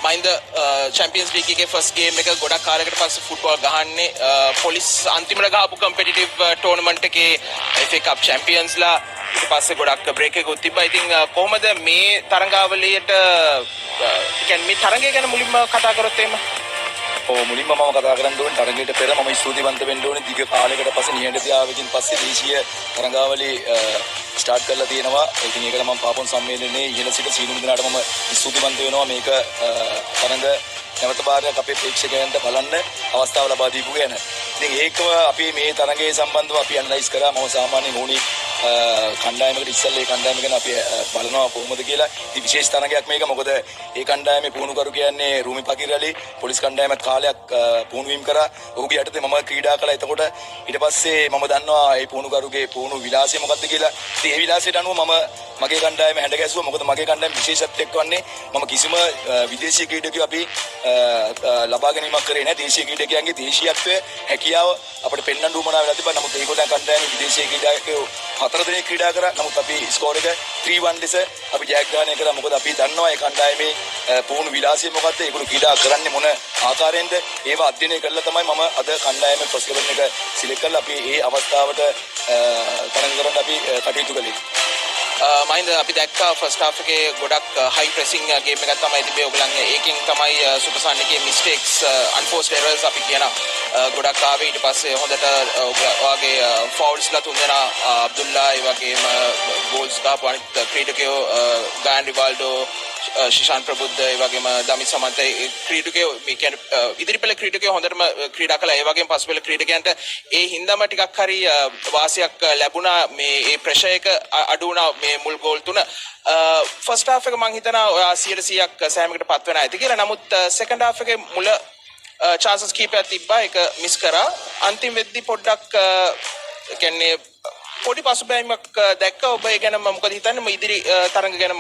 Mahinda Champions league එකේ first game එක ගොඩක් කාලයකට පස්සේ ෆුට්බෝල් ගහන්නේ පොලිස් අන්තිමට ගහපු කම්පිටිටිව් ටෝර්නමන්ට් එකේ FA කප් චැම්පියන්ස්ලා ඊට පස්සේ ගොඩක් බ්‍රේක් එකකුත් තිබ්බා. ඉතින් කොහොමද මේ තරඟාවලියට කියන්නේ මේ තරඟය ගැන මුලින්ම කතා කරොත් එහෙම මුලින්ම මම කතා කරන්න ඕනේ තරඟයට පෙර මම ස්තුතිවන්ත වෙන්න ඕනේ දිග කාලයකට පස්සේ නිහඬතාවයකින් පස්සේ දේශීය තරඟාවලිය ස්ටාර්ට් කරලා තියෙනවා. ඉතින් ඒකට මම පාපොන් සම්මේලනයේ ඉහළ සිට සීනුම් දිනාට මම ස්තුතිවන්ත වෙනවා මේක තරඟ නැවත භාගයක් අපේ ප්‍රේක්ෂකයන්ට බලන්න අවස්ථාව ලබා දීපු ගැන. ඉතින් ඒකම අපි මේ තරඟයේ සම්බන්ධව අපි ඇනලයිස් කරා. මම සාමාන්‍යයෙන් ඕනි කණ්ඩායමකට ඉස්සෙල්ලා ඒ කණ්ඩායම ගැන අපි බලනවා කොහොමද කියලා. ඉතින් විශේෂ තරඟයක් මේක. මොකද ඒ කණ්ඩායමේ පුහුණුකරු කියන්නේ රූමි පකිරලි පොලිස් කණ්ඩායමත් කාලයක් පුහුණු වීම කරා. ඔහුගේ යටතේ මම ක්‍රීඩා කළා. එතකොට ඊට පස්සේ මම දන්නවා ඒ පුහුණුකරුගේ පුහුණු විලාසය මොකක්ද කියලා. ඉතින් ඒ විලාසයට අනුව මම මගේ කණ්ඩායම හැඳ ගැසුවා. මොකද මගේ කණ්ඩායම විශේෂත්වයක් වන්නේ මම කිසිම විදේශීය ක්‍රීඩකයෝ අපි ලබා ගැනීමක් කරේ නැහැ. දේශීය ක්‍රීඩකයන්ගේ දේශීයත්වය හැකියාව අපිට පෙන්වන්න උවමනා වෙලා තිබ්බා. නමුත් ඒගොල්ලන් කණ්ඩායමේ විදේශීය ක්‍රීඩකයෝ 4 දෙනෙක් ක්‍රීඩා කරා. නමුත් අපි ස්කෝර් එක 3-1 ලෙස අපි ජයග්‍රහණය කරා. මොකද අපි දන්නවා ඒ කණ්ඩායමේ පුහුණු විලාසය මොකක්ද, ඒගොල්ලෝ ක්‍රීඩා කරන්නේ මොන ආකාරයෙන්ද, ඒවා අධ්‍යයනය කරලා තමයි මම අද කණ්ඩායමේ ෆස්ට් 11 එක සිලෙක්ට් කරලා අපි ඒ අවස්ථාවට තරඟ කරන්න අපි කටයුතු කළේ. මහින්ද අපි දැක්කා ෆස්ට් හාෆ් එකේ ගොඩක් හයි ප්‍රෙසිං ගේම් එකක් තමයි තිබේ. ඔයගොල්ලන්ගේ ඒකෙන් තමයි සුපර්සන්නිකේ මිස්ටේක්ස් අන්ෆෝස්ඩ් එරර්ස් අපි කියන ගොඩක් ආවේ. ඊට පස්සේ හොඳට ඔයගේ ෆවුල්ස්ලා තුන්දෙනා අබ්දුල්ලා ඒ වගේම ගෝල්ස් දාපු අනිත් ක්‍රීඩකයෝ ගායන් රිවාල්ඩෝ ශිෂාන් ප්‍රබුද්ධ ඒ වගේම දමිත් සමන්ත ක්‍රීඩකයෝ මේ කියන්නේ ඉදිරිපෙළ ක්‍රීඩකයෝ හොඳටම ක්‍රීඩා කළා. ඒ වගේම පසුපෙළ ක්‍රීඩකයන්ට ඒ හින්දාම ටිකක් හරි වාසියක් ලැබුණා. මේ ඒ ප්‍රෙෂර් එක අඩු වුණා මේ මුල් ගෝල් තුන. ෆස්ට් හාෆ් එක මම හිතනවා 100%ක් සෑමකට පත් වෙන ඇති කියලා. නමුත් සෙකන්ඩ් හාෆ් එකේ මුල chances කීපයක් තිබ්බා. ඒක මිස් කරා. අන්තිම වෙද්දි පොඩ්ඩක් කියන්නේ පොඩි පසුබෑමක් දැක්කා. ඔබ ඒ ගැන මොකද හිතන්නේ? ඉදිරි තරඟ ගැන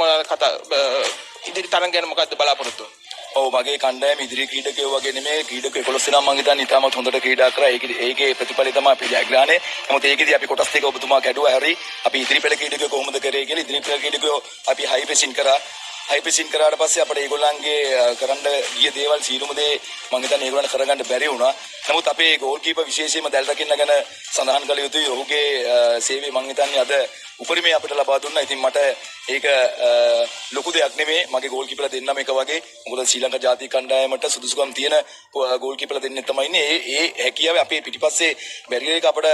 ඉදිරි තරඟ ගැන මොකද්ද බලාපොරොත්තු වෙන්නේ? ඔව් මගේ කණ්ඩායම ඉදිරි ක්‍රීඩකයෝ වගේ නෙමෙයි. ක්‍රීඩකයෝ 11 දෙනා මම හිතන්නේ ඉතාමත් හොඳට ක්‍රීඩා කරා. ඒකේ ප්‍රතිඵලය තමයි අපි ජයග්‍රහණය. නමුත් ඒකෙදි අපි කොටස් දෙක ඔබතුමා කැඩුවා. හරි අපි ඉදිරි පෙළ ක්‍රීඩකයෝ කොහොමද කරේ කියලා. ඉදිරි පෙළ ක්‍රීඩකයෝ අපි හයි ප්‍රෙසින් කරා. හයි ප්‍රෙසින් කරාට පස්සේ අපිට ඒගොල්ලන්ගේ කරන්න ගිය දේවල් සීලුම දේ මම හිතන්නේ ඒගොල්ලන්ට කරගන්න බැරි වුණා. නමුත් අපේ ගෝල් කීපර් විශේෂයෙන්ම දැල් රකින්න ගැන සඳහන් කළ යුතුයි. ඔහුගේ සේවය මම හිතන්නේ අද උපරිමය අපිට ලබා දුන්නා. ඉතින් මට ඒක ලොකු දෙයක් නෙමෙයි. මගේ ගෝල් කීපර්ලා දෙන්නම එක වගේ. මොකද ශ්‍රී ලංකා ජාතික කණ්ඩායමට සුදුසුකම් තියෙන ගෝල් කීපර්ලා දෙන්නෙක් තමයි ඉන්නේ. ඒ හැකියාව අපේ පිටිපස්සේ බැරියර් එක අපිට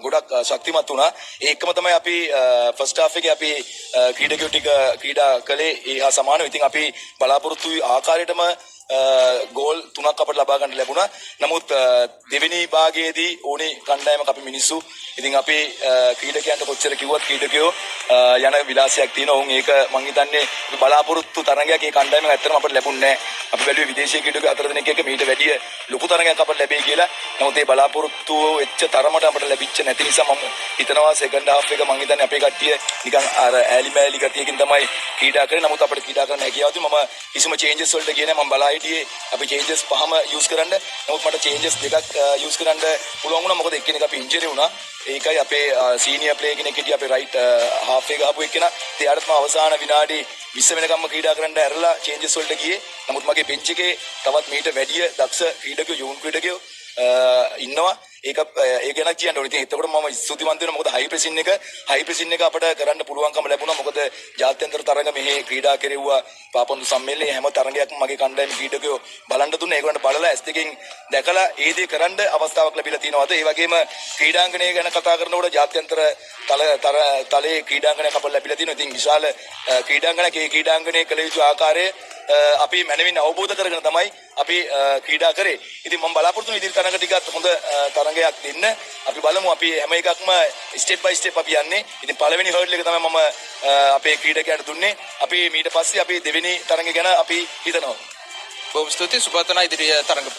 ගොඩක් ශක්තිමත් වුණා. ඒ එකම තමයි අපි ෆස්ට් හාෆ් එකේ අපි ක්‍රීඩකයෝ ටික ක්‍රීඩා කළේ ඒ හා සමානව. ඉතින් අපි බලාපොරොත්තු වූ ආකාරයටම ගෝල් 3ක් අපිට ලබා ගන්න ලැබුණා. නමුත් දෙවෙනි භාගයේදී ඕනේ කණ්ඩායමක අපි මිනිස්සු. ඉතින් අපි ක්‍රීඩකයන්ට කොච්චර කිව්වත් ක්‍රීඩකයෝ යන විලාසයක් තියෙනවා. උන් ඒක මං හිතන්නේ බලාපොරොත්තු තරඟයක් ඒ කණ්ඩායමක ඇත්තටම අපිට ලැබුණේ නැහැ. අපි බැලුවේ විදේශීය ක්‍රීඩකයෝ 4 දෙනෙක් එක්ක මීට වැඩිය ලොකු තරඟයක් අපිට ලැබෙයි කියලා. නමුත් ඒ බලාපොරොත්තු වෙච්ච තරමට අපිට ලැබිච්ච නැති නිසා මම හිතනවා සෙකන්ඩ් හාෆ් එක මං හිතන්නේ අපේ කට්ටිය නිකන් අර ඈලි මෑලි ගතියකින් තමයි ක්‍රීඩා කරේ. නමුත් අපිට ක්‍රීඩා කරන්න හැකියාව තිබුණා. මම කිසිම චේන්ජස් වලට ගියේ නැහැ. මම බලා හිටියේ අපි චේන්ජස් පහම යූස් කරන්න. නමුත් මට චේන්ජස් දෙකක් යූස් කරන්න පුළුවන් වුණා. මොකද එක්කෙනෙක් අපි ඉන්ජරි වුණා. ඒකයි අපේ සීනියර් ප්ලේයර් කෙනෙක් හිටියා අපේ රයිට් හාෆ් එක ගහපු එක්කෙනා. එයාටත් මම අවසාන විනාඩි 20 වෙනකම්ම ක්‍රීඩා කරන්න ඇරලා චේන්ජස් වලට ගියේ. නමුත් මගේ බෙන්ච් එකේ තවත් මීට වැඩිය දක්ෂ ක්‍රීඩකයෝ යෝන් ක්‍රීඩකයෝ ඉන්නවා. ඒක ගැන කියන්න ඕනේ. ඉතින් එතකොට මම ස්තුතිවන්ත වෙනවා. මොකද හයි ප්‍රෙසින් එක අපිට කරන්න පුළුවන්කම ලැබුණා. මොකද ජාත්‍යන්තර තරඟ මෙහි ක්‍රීඩා කෙරෙව්වා. පාපොන්දු සම්මේලනයේ හැම තරඟයක්ම මගේ කණ්ඩායමේ ක්‍රීඩකයෝ බලන්න දුන්නා. ඒගොල්ලන්ට බලලා ඇස් දෙකෙන් දැකලා ඒ දේ කරන්න අවස්ථාවක් ලැබිලා තියෙනවා. ඒ වගේම ක්‍රීඩාංගණය ගැන කතා කරනකොට ජාත්‍යන්තර තලයේ ක්‍රීඩාංගණයක් අපිට ලැබිලා තියෙනවා. ඉතින් විශාල ක්‍රීඩාංගණයක ඒ ක්‍රීඩාංගණය කළ යුතු ආකාරය අපි මනමින් අවබෝධ කරගෙන තමයි අපි ක්‍රීඩා කරේ. ඉතින් මම බලාපොරොත්තු වෙන ඉදිරි තරඟ ටිකත් හොඳ තරඟයක් දෙන්න. අපි බලමු. අපි හැම එකක්ම ස්ටෙප් බයි ස්ටෙප් අපි යන්නේ. ඉතින් පළවෙනි හර්ඩල් එක තමයි මම අපේ ක්‍රීඩකයන්ට දුන්නේ. අපි ඊට පස්සේ අපි දෙවෙනි තරඟ ගැන අපි හිතනවා. බොහොම ස්තුතියි සුබතනා ඉදිරි තරඟ